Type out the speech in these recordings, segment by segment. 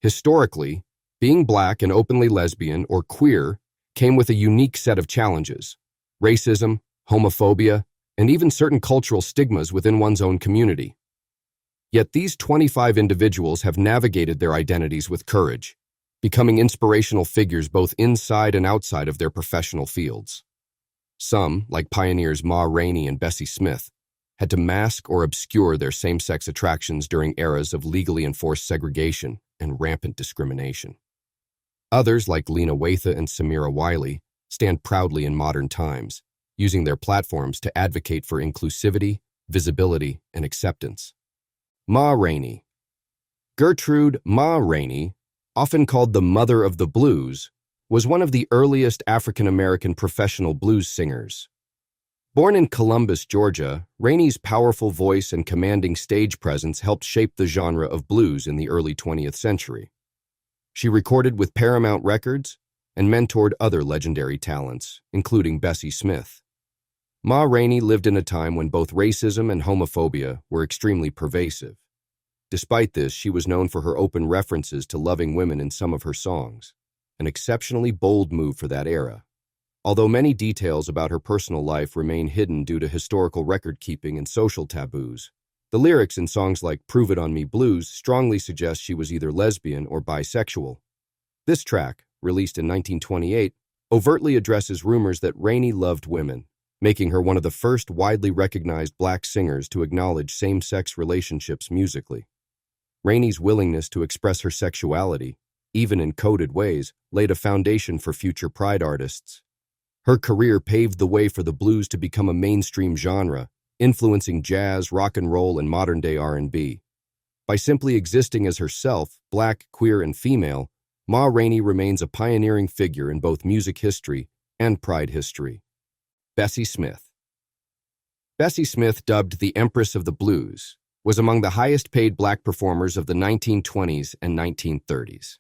Historically, being Black and openly lesbian or queer came with a unique set of challenges: racism, homophobia, and even certain cultural stigmas within one's own community. Yet these 25 individuals have navigated their identities with courage, becoming inspirational figures both inside and outside of their professional fields. Some, like pioneers Ma Rainey and Bessie Smith, had to mask or obscure their same-sex attractions during eras of legally enforced segregation and rampant discrimination. Others, like Lena Waithe and Samira Wiley, stand proudly in modern times, using their platforms to advocate for inclusivity, visibility, and acceptance. Ma Rainey. Gertrude Ma Rainey, often called the Mother of the Blues, was one of the earliest African-American professional blues singers. Born in Columbus, Georgia, Rainey's powerful voice and commanding stage presence helped shape the genre of blues in the early 20th century. She recorded with Paramount Records and mentored other legendary talents, including Bessie Smith. Ma Rainey lived in a time when both racism and homophobia were extremely pervasive. Despite this, she was known for her open references to loving women in some of her songs, an exceptionally bold move for that era. Although many details about her personal life remain hidden due to historical record-keeping and social taboos, the lyrics in songs like Prove It On Me Blues strongly suggest she was either lesbian or bisexual. This track, released in 1928, overtly addresses rumors that Rainey loved women, making her one of the first widely recognized Black singers to acknowledge same-sex relationships musically. Rainey's willingness to express her sexuality, even in coded ways, laid a foundation for future Pride artists. Her career paved the way for the blues to become a mainstream genre, influencing jazz, rock and roll, and modern-day R&B. By simply existing as herself, Black, queer, and female, Ma Rainey remains a pioneering figure in both music history and Pride history. Bessie Smith. Bessie Smith, dubbed the Empress of the Blues, was among the highest-paid Black performers of the 1920s and 1930s.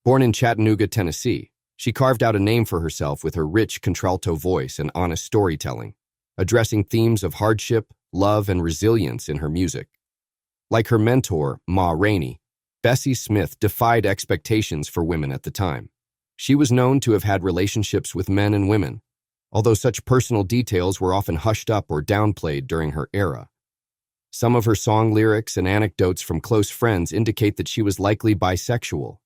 Born in Chattanooga, Tennessee, she carved out a name for herself with her rich contralto voice and honest storytelling, addressing themes of hardship, love, and resilience in her music. Like her mentor, Ma Rainey, Bessie Smith defied expectations for women at the time. She was known to have had relationships with men and women, although such personal details were often hushed up or downplayed during her era. Some of her song lyrics and anecdotes from close friends indicate that she was likely bisexual.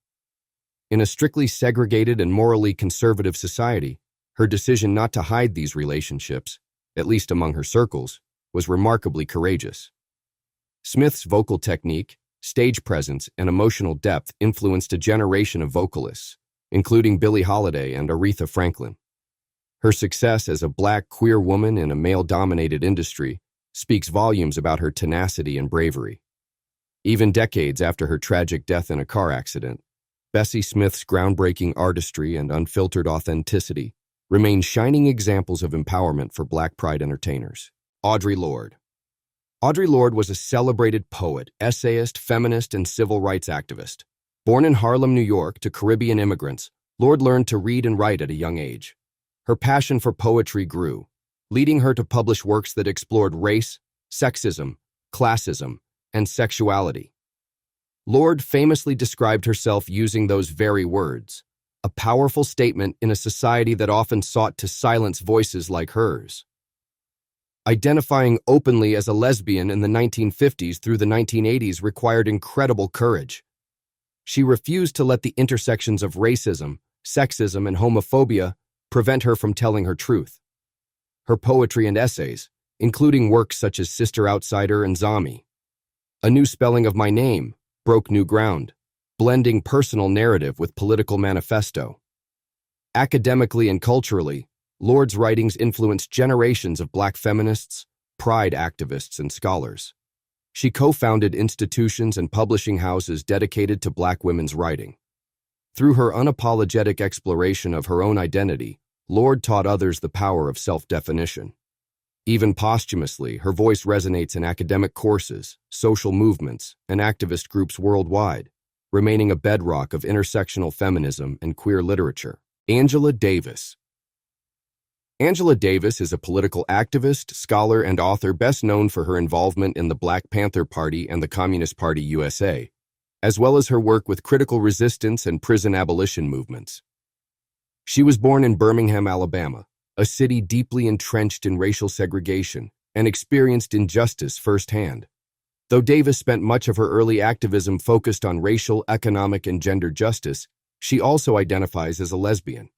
In a strictly segregated and morally conservative society, her decision not to hide these relationships, at least among her circles, was remarkably courageous. Smith's vocal technique, stage presence, and emotional depth influenced a generation of vocalists, including Billie Holiday and Aretha Franklin. Her success as a Black queer woman in a male-dominated industry speaks volumes about her tenacity and bravery. Even decades after her tragic death in a car accident, Bessie Smith's groundbreaking artistry and unfiltered authenticity remain shining examples of empowerment for Black Pride entertainers. Audre Lorde. Audre Lorde was a celebrated poet, essayist, feminist, and civil rights activist. Born in Harlem, New York, to Caribbean immigrants, Lorde learned to read and write at a young age. Her passion for poetry grew, leading her to publish works that explored race, sexism, classism, and sexuality. Lorde famously described herself using those very words, a powerful statement in a society that often sought to silence voices like hers. Identifying openly as a lesbian in the 1950s through the 1980s required incredible courage. She refused to let the intersections of racism, sexism, and homophobia prevent her from telling her truth. Her poetry and essays, including works such as Sister Outsider and Zami, A New Spelling of My Name, broke new ground, blending personal narrative with political manifesto. Academically and culturally, Lorde's writings influenced generations of Black feminists, Pride activists, and scholars. She co-founded institutions and publishing houses dedicated to Black women's writing. Through her unapologetic exploration of her own identity, Lorde taught others the power of self-definition. Even posthumously, her voice resonates in academic courses, social movements, and activist groups worldwide, remaining a bedrock of intersectional feminism and queer literature. Angela Davis. Angela Davis is a political activist, scholar, and author best known for her involvement in the Black Panther Party and the Communist Party USA, as well as her work with critical resistance and prison abolition movements. She was born in Birmingham, Alabama, a city deeply entrenched in racial segregation and experienced injustice firsthand. Though Davis spent much of her early activism focused on racial, economic, and gender justice, she also identifies as a lesbian.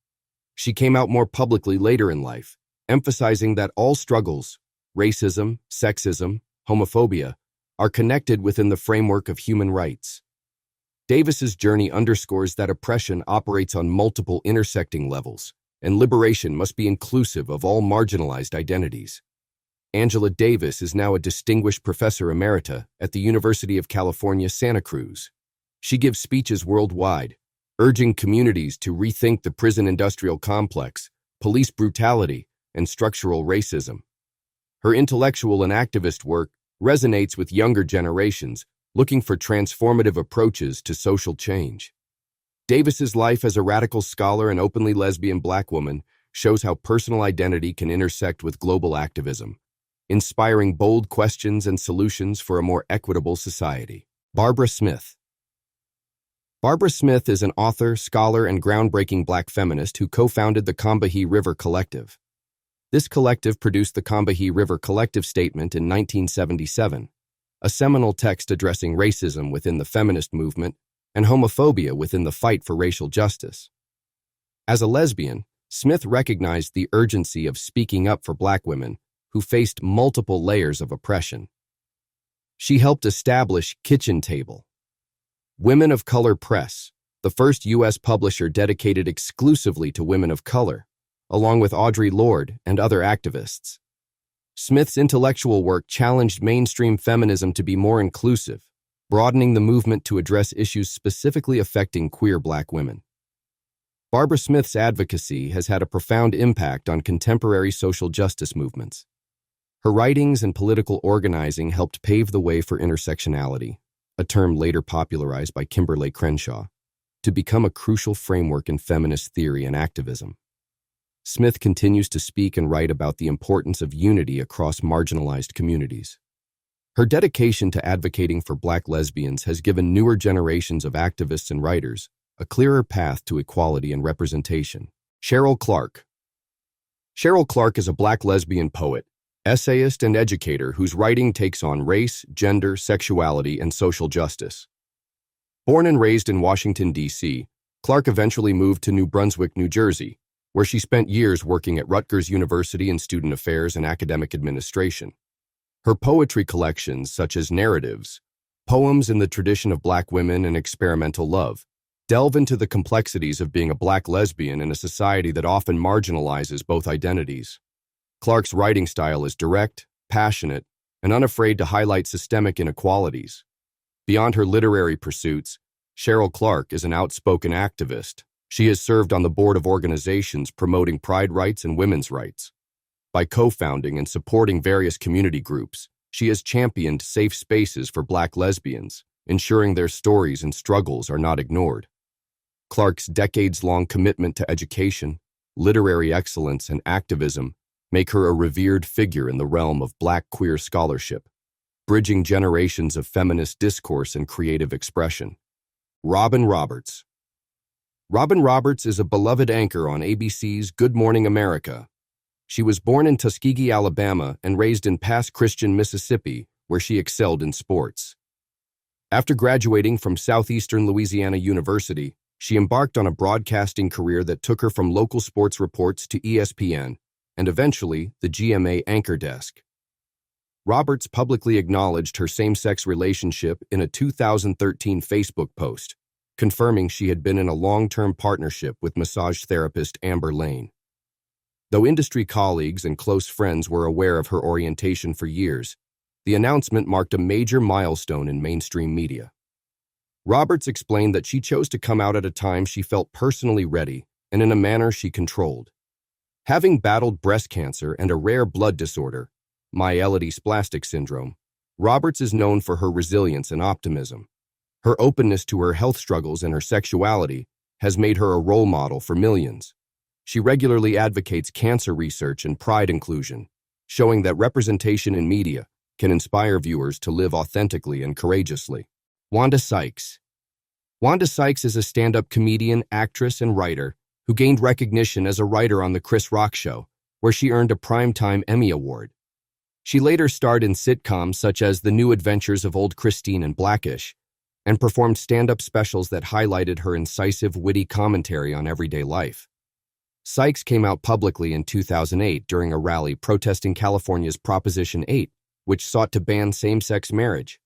She came out more publicly later in life, emphasizing that all struggles, racism, sexism, homophobia, are connected within the framework of human rights. Davis's journey underscores that oppression operates on multiple intersecting levels, and liberation must be inclusive of all marginalized identities. Angela Davis is now a distinguished professor emerita at the University of California, Santa Cruz. She gives speeches worldwide, urging communities to rethink the prison industrial complex, police brutality, and structural racism. Her intellectual and activist work resonates with younger generations looking for transformative approaches to social change. Davis's life as a radical scholar and openly lesbian Black woman shows how personal identity can intersect with global activism, inspiring bold questions and solutions for a more equitable society. Barbara Smith. Barbara Smith is an author, scholar, and groundbreaking Black feminist who co-founded the Combahee River Collective. This collective produced the Combahee River Collective Statement in 1977, a seminal text addressing racism within the feminist movement and homophobia within the fight for racial justice. As a lesbian, Smith recognized the urgency of speaking up for Black women who faced multiple layers of oppression. She helped establish Kitchen Table, Women of Color Press, the first U.S. publisher dedicated exclusively to women of color, along with Audre Lorde and other activists. Smith's intellectual work challenged mainstream feminism to be more inclusive, broadening the movement to address issues specifically affecting queer Black women. Barbara Smith's advocacy has had a profound impact on contemporary social justice movements. Her writings and political organizing helped pave the way for intersectionality, a term later popularized by Kimberlé Crenshaw, to become a crucial framework in feminist theory and activism. Smith continues to speak and write about the importance of unity across marginalized communities. Her dedication to advocating for Black lesbians has given newer generations of activists and writers a clearer path to equality and representation. Cheryl Clark. Cheryl Clark is a Black lesbian poet, essayist, and educator whose writing takes on race, gender, sexuality, and social justice. Born and raised in Washington, D.C., Clark eventually moved to New Brunswick, New Jersey, where she spent years working at Rutgers University in student affairs and academic administration. Her poetry collections, such as Narratives, Poems in the Tradition of Black Women, and Experimental Love, delve into the complexities of being a Black lesbian in a society that often marginalizes both identities. Clark's writing style is direct, passionate, and unafraid to highlight systemic inequalities. Beyond her literary pursuits, Cheryl Clark is an outspoken activist. She has served on the board of organizations promoting pride rights and women's rights. By co-founding and supporting various community groups, she has championed safe spaces for Black lesbians, ensuring their stories and struggles are not ignored. Clark's decades-long commitment to education, literary excellence, and activism make her a revered figure in the realm of Black queer scholarship, bridging generations of feminist discourse and creative expression. Robin Roberts. Robin Roberts is a beloved anchor on ABC's Good Morning America. She was born in Tuskegee, Alabama, and raised in Pass Christian, Mississippi, where she excelled in sports. After graduating from Southeastern Louisiana University, she embarked on a broadcasting career that took her from local sports reports to ESPN, and eventually the GMA anchor desk. Roberts publicly acknowledged her same-sex relationship in a 2013 Facebook post, confirming she had been in a long-term partnership with massage therapist Amber Lane. Though industry colleagues and close friends were aware of her orientation for years, the announcement marked a major milestone in mainstream media. Roberts explained that she chose to come out at a time she felt personally ready and in a manner she controlled. Having battled breast cancer and a rare blood disorder, myelodysplastic syndrome, Roberts is known for her resilience and optimism. Her openness to her health struggles and her sexuality has made her a role model for millions. She regularly advocates cancer research and pride inclusion, showing that representation in media can inspire viewers to live authentically and courageously. Wanda Sykes. Wanda Sykes is a stand-up comedian, actress, and writer who gained recognition as a writer on The Chris Rock Show, where she earned a Primetime Emmy Award. She later starred in sitcoms such as The New Adventures of Old Christine and Blackish, and performed stand-up specials that highlighted her incisive, witty commentary on everyday life. Sykes came out publicly in 2008 during a rally protesting California's Proposition 8, which sought to ban same-sex marriage.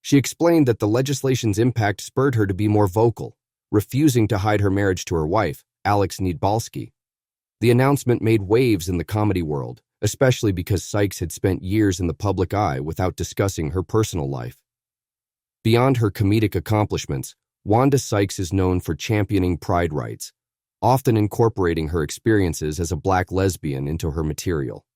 She explained that the legislation's impact spurred her to be more vocal, refusing to hide her marriage to her wife, Alex Niedbalski. The announcement made waves in the comedy world, especially because Sykes had spent years in the public eye without discussing her personal life. Beyond her comedic accomplishments, Wanda Sykes is known for championing pride rights, often incorporating her experiences as a Black lesbian into her material.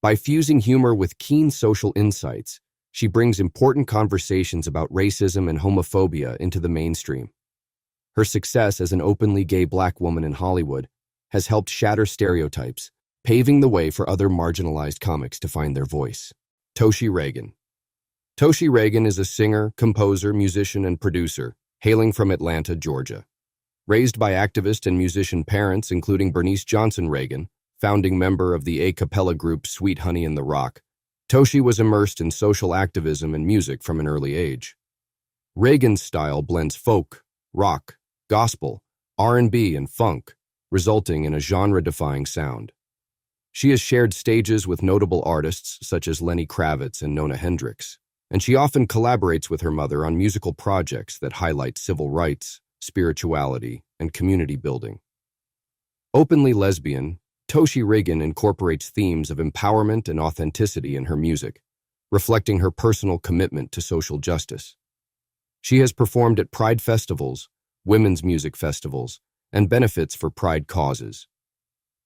By fusing humor with keen social insights, she brings important conversations about racism and homophobia into the mainstream. Her success as an openly gay Black woman in Hollywood has helped shatter stereotypes, paving the way for other marginalized comics to find their voice. Toshi Reagan. Toshi Reagan is a singer, composer, musician, and producer, hailing from Atlanta, Georgia. Raised by activist and musician parents, including Bernice Johnson Reagan, founding member of the a cappella group Sweet Honey in the Rock, Toshi was immersed in social activism and music from an early age. Reagan's style blends folk, rock, gospel, R&B, and funk, resulting in a genre-defying sound. She has shared stages with notable artists such as Lenny Kravitz and Nona Hendrix, and she often collaborates with her mother on musical projects that highlight civil rights, spirituality, and community building. Openly lesbian, Toshi Reagan incorporates themes of empowerment and authenticity in her music, reflecting her personal commitment to social justice. She has performed at pride festivals, women's music festivals, and benefits for pride causes.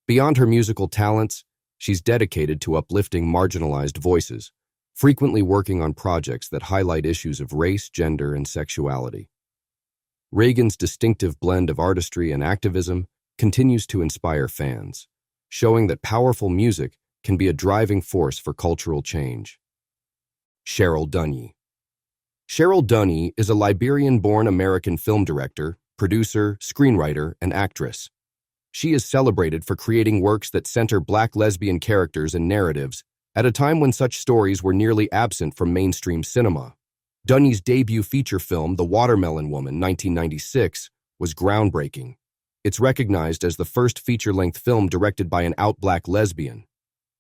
Beyond her musical talents, she's dedicated to uplifting marginalized voices, frequently working on projects that highlight issues of race, gender, and sexuality. Reagan's distinctive blend of artistry and activism continues to inspire fans, showing that powerful music can be a driving force for cultural change. Cheryl Dunye. Cheryl Dunye is a Liberian-born American film director, producer, screenwriter, and actress. She is celebrated for creating works that center Black lesbian characters and narratives at a time when such stories were nearly absent from mainstream cinema. Dunye's debut feature film, The Watermelon Woman, 1996, was groundbreaking. It's recognized as the first feature-length film directed by an out Black lesbian.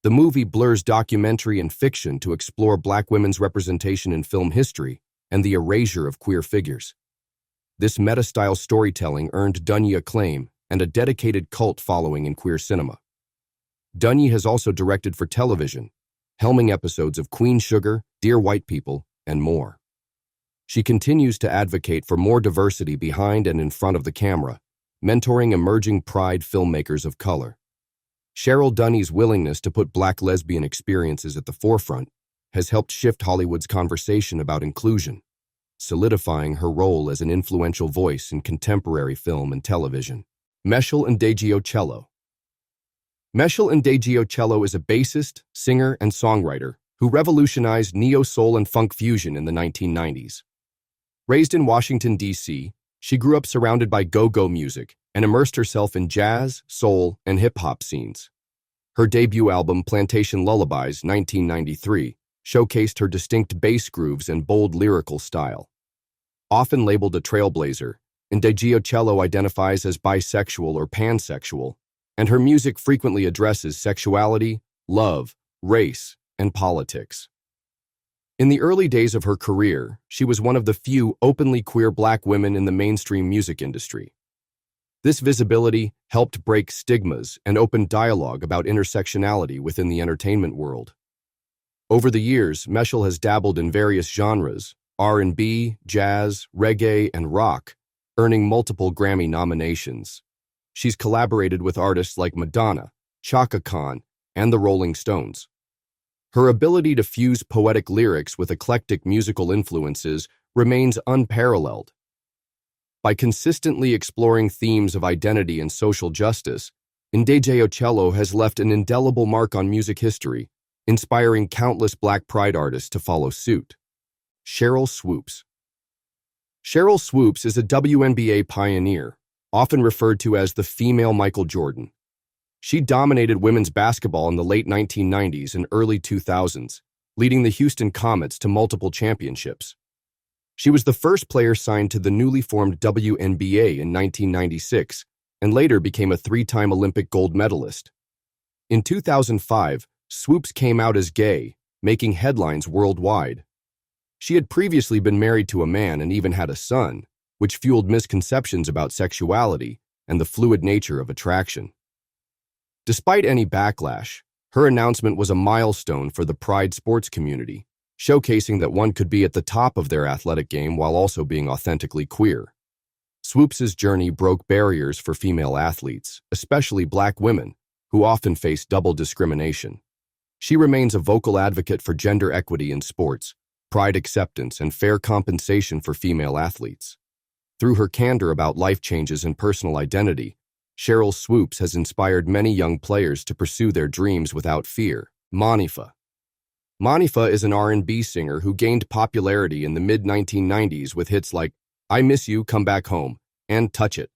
The movie blurs documentary and fiction to explore Black women's representation in film history and the erasure of queer figures. This meta-style storytelling earned Dunye acclaim and a dedicated cult following in queer cinema. Dunye has also directed for television, helming episodes of Queen Sugar, Dear White People, and more. She continues to advocate for more diversity behind and in front of the camera, mentoring emerging pride filmmakers of color. Cheryl Dunye's willingness to put Black lesbian experiences at the forefront has helped shift Hollywood's conversation about inclusion, solidifying her role as an influential voice in contemporary film and television. Meshel Ndegeocello. Meshel Ndegeocello is a bassist, singer, and songwriter who revolutionized neo-soul and funk fusion in the 1990s. Raised in Washington, D.C., she grew up surrounded by go-go music and immersed herself in jazz, soul, and hip-hop scenes. Her debut album, Plantation Lullabies, 1993, showcased her distinct bass grooves and bold lyrical style. Often labeled a trailblazer, Ndegeocello identifies as bisexual or pansexual, and her music frequently addresses sexuality, love, race, and politics. In the early days of her career, she was one of the few openly queer Black women in the mainstream music industry. This visibility helped break stigmas and open dialogue about intersectionality within the entertainment world. Over the years, Meshel has dabbled in various genres, R&B, jazz, reggae, and rock, earning multiple Grammy nominations. She's collaborated with artists like Madonna, Chaka Khan, and the Rolling Stones. Her ability to fuse poetic lyrics with eclectic musical influences remains unparalleled. By consistently exploring themes of identity and social justice, Ndegeocello has left an indelible mark on music history, inspiring countless Black pride artists to follow suit. Sheryl Swoopes. Sheryl Swoopes is a WNBA pioneer, often referred to as the female Michael Jordan. She dominated women's basketball in the late 1990s and early 2000s, leading the Houston Comets to multiple championships. She was the first player signed to the newly formed WNBA in 1996 and later became a three-time Olympic gold medalist. In 2005, Swoopes came out as gay, making headlines worldwide. She had previously been married to a man and even had a son, which fueled misconceptions about sexuality and the fluid nature of attraction. Despite any backlash, her announcement was a milestone for the Pride sports community, showcasing that one could be at the top of their athletic game while also being authentically queer. Swoopes' journey broke barriers for female athletes, especially Black women, who often face double discrimination. She remains a vocal advocate for gender equity in sports, pride acceptance, and fair compensation for female athletes. Through her candor about life changes and personal identity, Sheryl Swoopes has inspired many young players to pursue their dreams without fear. Monifa. Monifa is an R&B singer who gained popularity in the mid-1990s with hits like I Miss You, Come Back Home, and Touch It.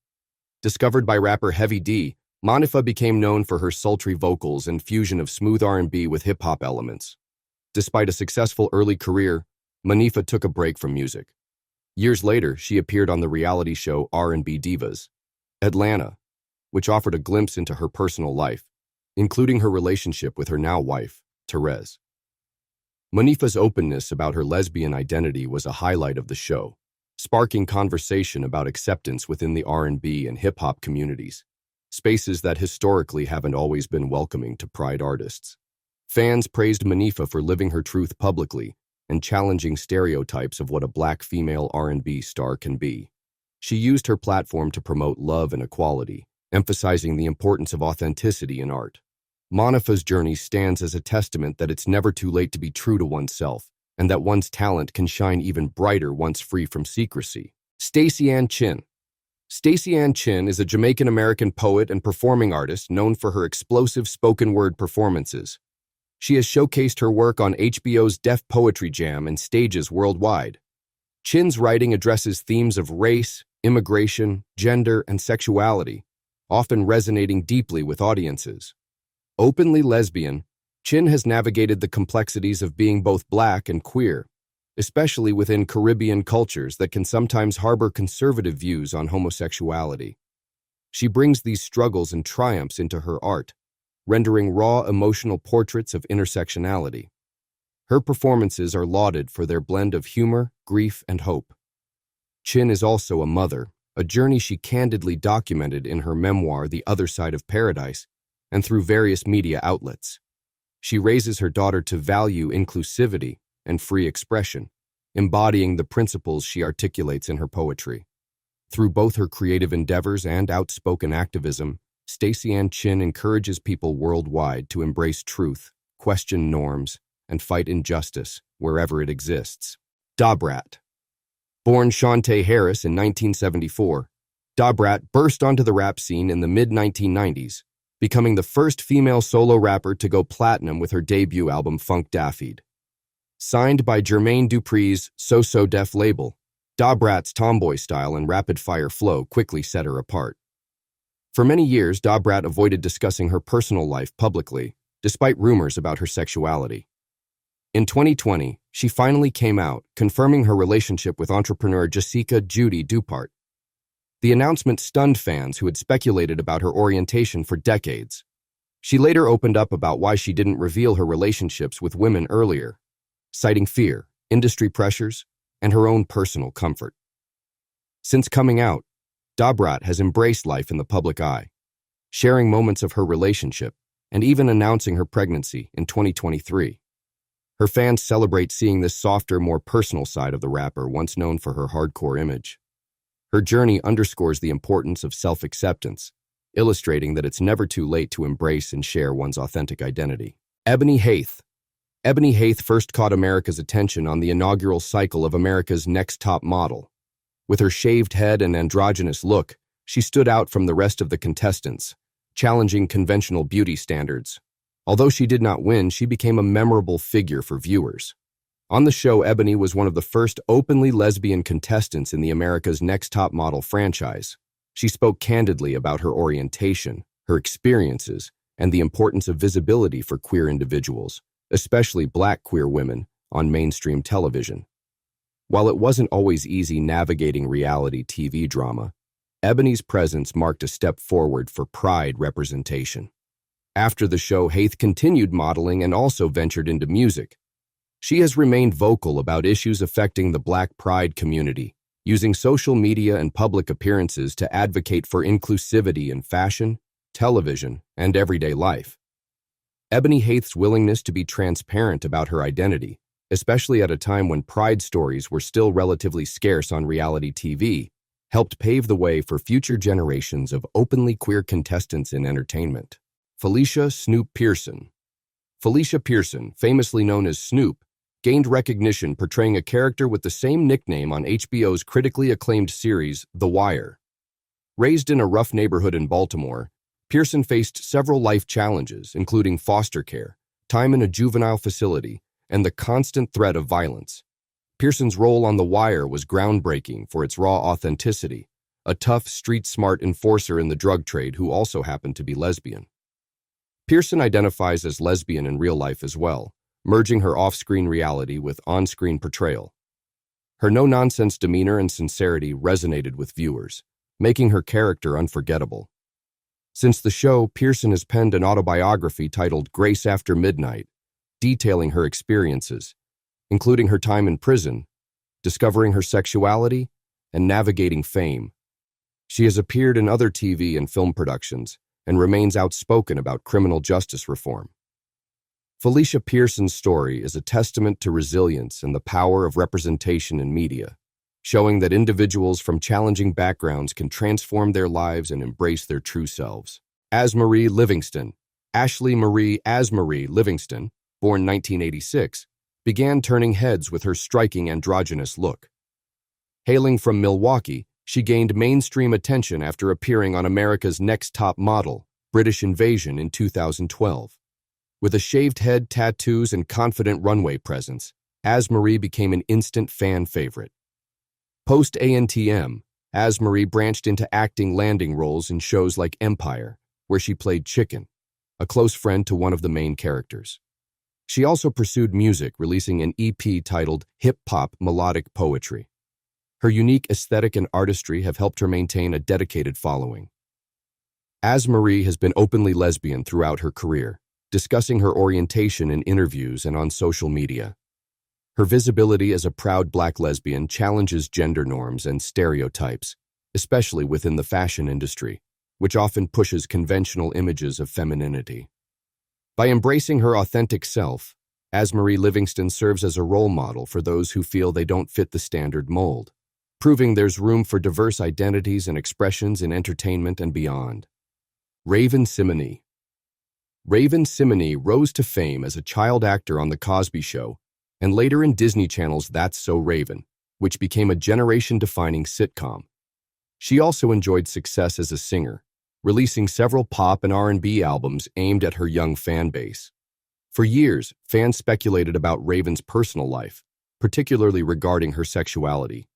Discovered by rapper Heavy D, Monifa became known for her sultry vocals and fusion of smooth R&B with hip-hop elements. Despite a successful early career, Monifa took a break from music. Years later, she appeared on the reality show R&B Divas, Atlanta, which offered a glimpse into her personal life, including her relationship with her now wife, Therese. Monifa's openness about her lesbian identity was a highlight of the show, sparking conversation about acceptance within the R&B and hip-hop communities, spaces that historically haven't always been welcoming to Pride artists. Fans praised Monifa for living her truth publicly and challenging stereotypes of what a Black female R&B star can be. She used her platform to promote love and equality, emphasizing the importance of authenticity in art. Monifa's journey stands as a testament that it's never too late to be true to oneself, and that one's talent can shine even brighter once free from secrecy. Stacey Ann Chin. Stacey Ann Chin is a Jamaican-American poet and performing artist known for her explosive spoken-word performances. She has showcased her work on HBO's Def Poetry Jam and stages worldwide. Chin's writing addresses themes of race, immigration, gender, and sexuality, often resonating deeply with audiences. Openly lesbian, Chin has navigated the complexities of being both Black and queer, especially within Caribbean cultures that can sometimes harbor conservative views on homosexuality. She brings these struggles and triumphs into her art, rendering raw emotional portraits of intersectionality. Her performances are lauded for their blend of humor, grief, and hope. Chin is also a mother, a journey she candidly documented in her memoir The Other Side of Paradise and through various media outlets. She raises her daughter to value inclusivity and free expression, embodying the principles she articulates in her poetry. Through both her creative endeavors and outspoken activism, Stacey Ann Chin encourages people worldwide to embrace truth, question norms, and fight injustice wherever it exists. Dabrat. Born Shantae Harris in 1974, Dabrat burst onto the rap scene in the mid-1990s, becoming the first female solo rapper to go platinum with her debut album Funk Daffied. Signed by Jermaine Dupri's So So Def label, Dabrat's tomboy style and rapid-fire flow quickly set her apart. For many years, Dabrat avoided discussing her personal life publicly, despite rumors about her sexuality. In 2020, she finally came out, confirming her relationship with entrepreneur Jessica Judy Dupart. The announcement stunned fans who had speculated about her orientation for decades. She later opened up about why she didn't reveal her relationships with women earlier, citing fear, industry pressures, and her own personal comfort. Since coming out, Dabrat has embraced life in the public eye, sharing moments of her relationship and even announcing her pregnancy in 2023. Her fans celebrate seeing this softer, more personal side of the rapper once known for her hardcore image. Her journey underscores the importance of self-acceptance, illustrating that it's never too late to embrace and share one's authentic identity. Ebony Haith. Ebony Haith first caught America's attention on the inaugural cycle of America's Next Top Model. With her shaved head and androgynous look, she stood out from the rest of the contestants, challenging conventional beauty standards. Although she did not win, she became a memorable figure for viewers. On the show, Ebony was one of the first openly lesbian contestants in the America's Next Top Model franchise. She spoke candidly about her orientation, her experiences, and the importance of visibility for queer individuals, especially Black queer women, on mainstream television. While it wasn't always easy navigating reality TV drama, Ebony's presence marked a step forward for Pride representation. After the show, Haith continued modeling and also ventured into music. She has remained vocal about issues affecting the Black Pride community, using social media and public appearances to advocate for inclusivity in fashion, television, and everyday life. Ebony Haith's willingness to be transparent about her identity, especially at a time when Pride stories were still relatively scarce on reality TV, helped pave the way for future generations of openly queer contestants in entertainment. Felicia Snoop Pearson. Felicia Pearson, famously known as Snoop, gained recognition portraying a character with the same nickname on HBO's critically acclaimed series, The Wire. Raised in a rough neighborhood in Baltimore, Pearson faced several life challenges, including foster care, time in a juvenile facility, and the constant threat of violence. Pearson's role on The Wire was groundbreaking for its raw authenticity, a tough, street-smart enforcer in the drug trade who also happened to be lesbian. Pearson identifies as lesbian in real life as well, merging her off-screen reality with on-screen portrayal. Her no-nonsense demeanor and sincerity resonated with viewers, making her character unforgettable. Since the show, Pearson has penned an autobiography titled Grace After Midnight, detailing her experiences, including her time in prison, discovering her sexuality, and navigating fame. She has appeared in other TV and film productions and remains outspoken about criminal justice reform. Felicia Pearson's story is a testament to resilience and the power of representation in media, showing that individuals from challenging backgrounds can transform their lives and embrace their true selves. Asmarie Livingston. Ashley Marie Asmarie Livingston, born 1986, began turning heads with her striking androgynous look. Hailing from Milwaukee, she gained mainstream attention after appearing on America's Next Top Model, British Invasion in 2012. With a shaved head, tattoos, and confident runway presence, Asmarie became an instant fan favorite. Post-ANTM, Asmarie branched into acting landing roles in shows like Empire, where she played Chicken, a close friend to one of the main characters. She also pursued music, releasing an EP titled Hip-Hop Melodic Poetry. Her unique aesthetic and artistry have helped her maintain a dedicated following. Asmarie has been openly lesbian throughout her career, discussing her orientation in interviews and on social media. Her visibility as a proud Black lesbian challenges gender norms and stereotypes, especially within the fashion industry, which often pushes conventional images of femininity. By embracing her authentic self, Asmarie Livingston serves as a role model for those who feel they don't fit the standard mold, proving there's room for diverse identities and expressions in entertainment and beyond. Raven Simone. Raven Simone rose to fame as a child actor on The Cosby Show and later in Disney Channel's That's So Raven, which became a generation-defining sitcom. She also enjoyed success as a singer, releasing several pop and R&B albums aimed at her young fan base. For years, fans speculated about Raven's personal life, particularly regarding her sexuality.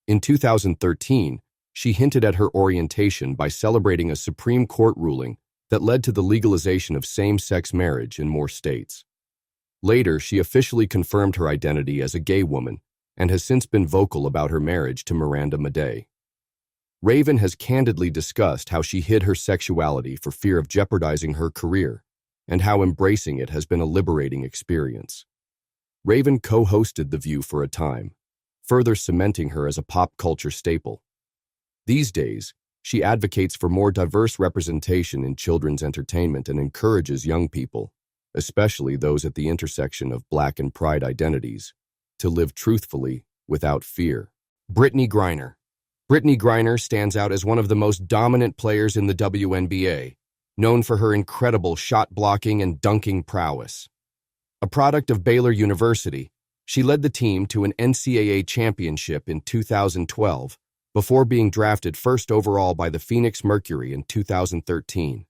In 2013, she hinted at her orientation by celebrating a Supreme Court ruling that led to the legalization of same-sex marriage in more states. Later, she officially confirmed her identity as a gay woman and has since been vocal about her marriage to Miranda Madej. Raven has candidly discussed how she hid her sexuality for fear of jeopardizing her career and how embracing it has been a liberating experience. Raven co-hosted The View for a time, further cementing her as a pop culture staple. These days, she advocates for more diverse representation in children's entertainment and encourages young people, especially those at the intersection of Black and Pride identities, to live truthfully without fear. Brittney Griner. Brittney Griner stands out as one of the most dominant players in the WNBA, known for her incredible shot blocking and dunking prowess. A product of Baylor University, she led the team to an NCAA championship in 2012 before being drafted first overall by the Phoenix Mercury in 2013.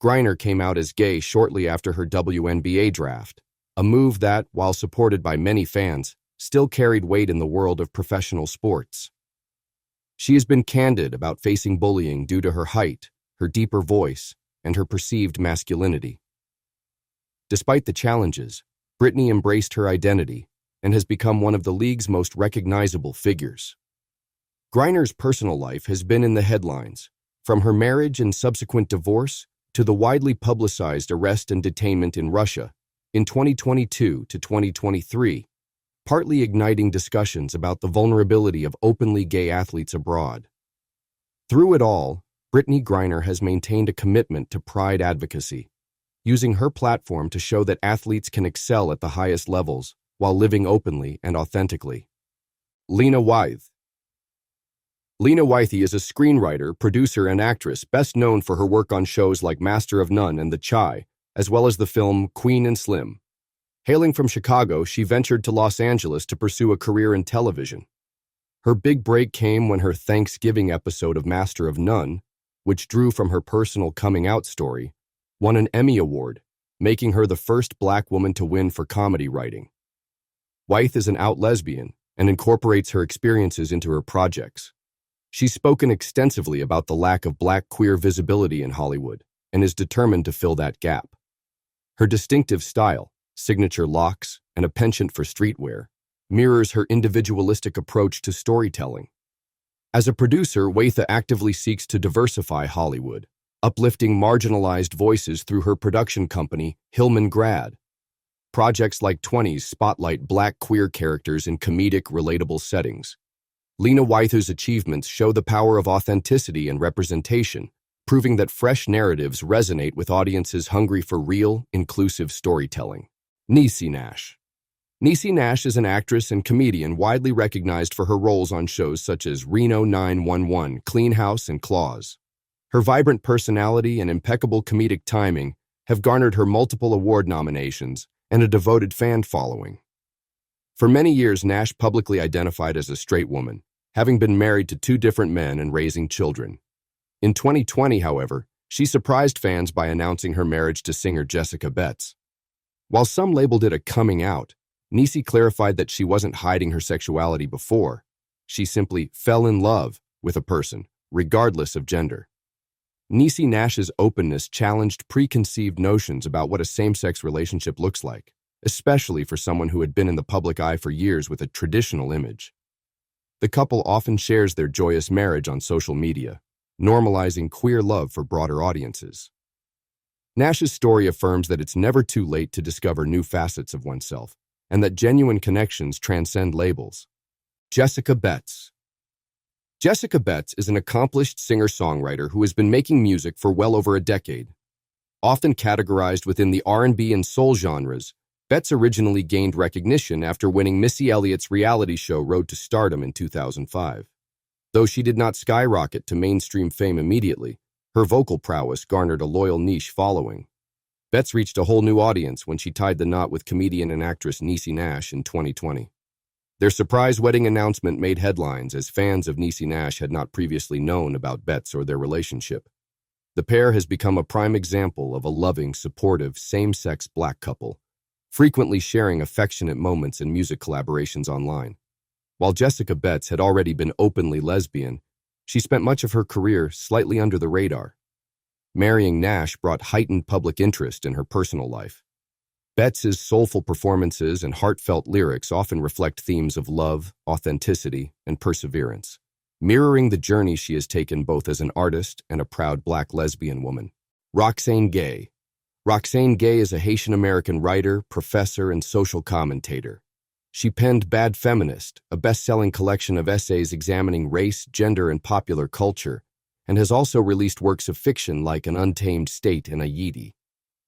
Griner came out as gay shortly after her WNBA draft, a move that, while supported by many fans, still carried weight in the world of professional sports. She has been candid about facing bullying due to her height, her deeper voice, and her perceived masculinity. Despite the challenges, Britney embraced her identity and has become one of the league's most recognizable figures. Griner's personal life has been in the headlines, from her marriage and subsequent divorce to the widely publicized arrest and detainment in Russia in 2022 to 2023, partly igniting discussions about the vulnerability of openly gay athletes abroad. Through it all, Britney Griner has maintained a commitment to pride advocacy, using her platform to show that athletes can excel at the highest levels while living openly and authentically. Lena Waithe. Lena Waithe is a screenwriter, producer, and actress best known for her work on shows like Master of None and The Chi, as well as the film Queen and Slim. Hailing from Chicago, she ventured to Los Angeles to pursue a career in television. Her big break came when her Thanksgiving episode of Master of None, which drew from her personal coming-out story, won an Emmy Award, making her the first Black woman to win for comedy writing. Waithe is an out lesbian and incorporates her experiences into her projects. She's spoken extensively about the lack of Black queer visibility in Hollywood and is determined to fill that gap. Her distinctive style, signature locks, and a penchant for streetwear mirrors her individualistic approach to storytelling. As a producer, Waithe actively seeks to diversify Hollywood, uplifting marginalized voices through her production company, Hillman Grad. Projects like 20s spotlight Black queer characters in comedic, relatable settings. Lena Waithe's achievements show the power of authenticity and representation, proving that fresh narratives resonate with audiences hungry for real, inclusive storytelling. Niecy Nash. Niecy Nash is an actress and comedian widely recognized for her roles on shows such as Reno 911, Clean House, and Claws. Her vibrant personality and impeccable comedic timing have garnered her multiple award nominations and a devoted fan following. For many years, Nash publicly identified as a straight woman, having been married to 2 different men and raising children. In 2020, however, she surprised fans by announcing her marriage to singer Jessica Betts. While some labeled it a coming out, Niecy clarified that she wasn't hiding her sexuality before. She simply fell in love with a person, regardless of gender. Niecy Nash's openness challenged preconceived notions about what a same-sex relationship looks like, especially for someone who had been in the public eye for years with a traditional image. The couple often shares their joyous marriage on social media, normalizing queer love for broader audiences. Nash's story affirms that it's never too late to discover new facets of oneself, and that genuine connections transcend labels. Jessica Betts. Jessica Betts is an accomplished singer-songwriter who has been making music for well over a decade. Often categorized within the R&B and soul genres, Betts originally gained recognition after winning Missy Elliott's reality show Road to Stardom in 2005. Though she did not skyrocket to mainstream fame immediately, her vocal prowess garnered a loyal niche following. Betts reached a whole new audience when she tied the knot with comedian and actress Niecy Nash in 2020. Their surprise wedding announcement made headlines as fans of Niecy Nash had not previously known about Betts or their relationship. The pair has become a prime example of a loving, supportive, same-sex Black couple, frequently sharing affectionate moments and music collaborations online. While Jessica Betts had already been openly lesbian, she spent much of her career slightly under the radar. Marrying Nash brought heightened public interest in her personal life. Betts' soulful performances and heartfelt lyrics often reflect themes of love, authenticity, and perseverance, mirroring the journey she has taken both as an artist and a proud Black lesbian woman. Roxane Gay. Roxane Gay is a Haitian-American writer, professor, and social commentator. She penned Bad Feminist, a best-selling collection of essays examining race, gender, and popular culture, and has also released works of fiction like An Untamed State and Ayeeti.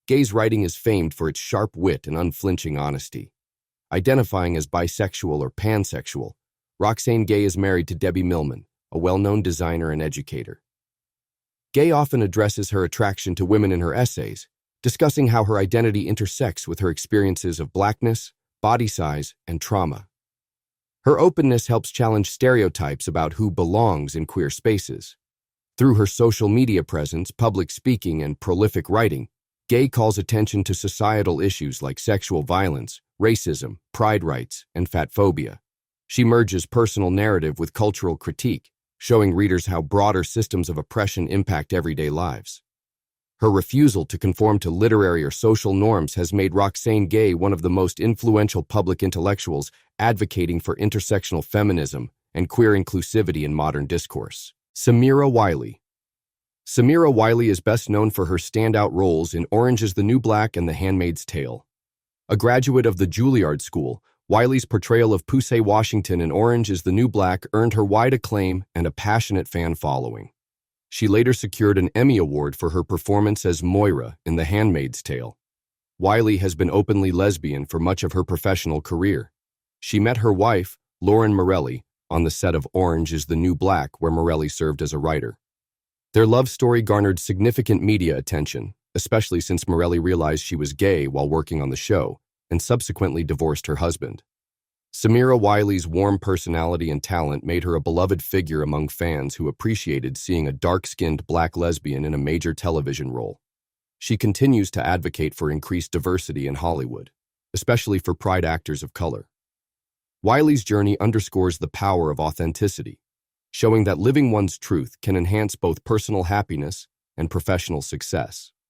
Gay's writing is famed for its sharp wit and unflinching honesty. Identifying as bisexual or pansexual, Roxane Gay is married to Debbie Millman, a well-known designer and educator. Gay often addresses her attraction to women in her essays, discussing how her identity intersects with her experiences of Blackness, body size, and trauma. Her openness helps challenge stereotypes about who belongs in queer spaces. Through her social media presence, public speaking, and prolific writing, Gay calls attention to societal issues like sexual violence, racism, pride rights, and fatphobia. She merges personal narrative with cultural critique, showing readers how broader systems of oppression impact everyday lives. Her refusal to conform to literary or social norms has made Roxane Gay one of the most influential public intellectuals advocating for intersectional feminism and queer inclusivity in modern discourse. Samira Wiley. Samira Wiley is best known for her standout roles in Orange is the New Black and The Handmaid's Tale. A graduate of the Juilliard School, Wiley's portrayal of Pusey Washington in Orange is the New Black earned her wide acclaim and a passionate fan following. She later secured an Emmy Award for her performance as Moira in The Handmaid's Tale. Wiley has been openly lesbian for much of her professional career. She met her wife, Lauren Morelli, on the set of Orange is the New Black, where Morelli served as a writer. Their love story garnered significant media attention, especially since Morelli realized she was gay while working on the show and subsequently divorced her husband. Samira Wiley's warm personality and talent made her a beloved figure among fans who appreciated seeing a dark-skinned black lesbian in a major television role. She continues to advocate for increased diversity in Hollywood, especially for pride actors of color. Wiley's journey underscores the power of authenticity, showing that living one's truth can enhance both personal happiness and professional success.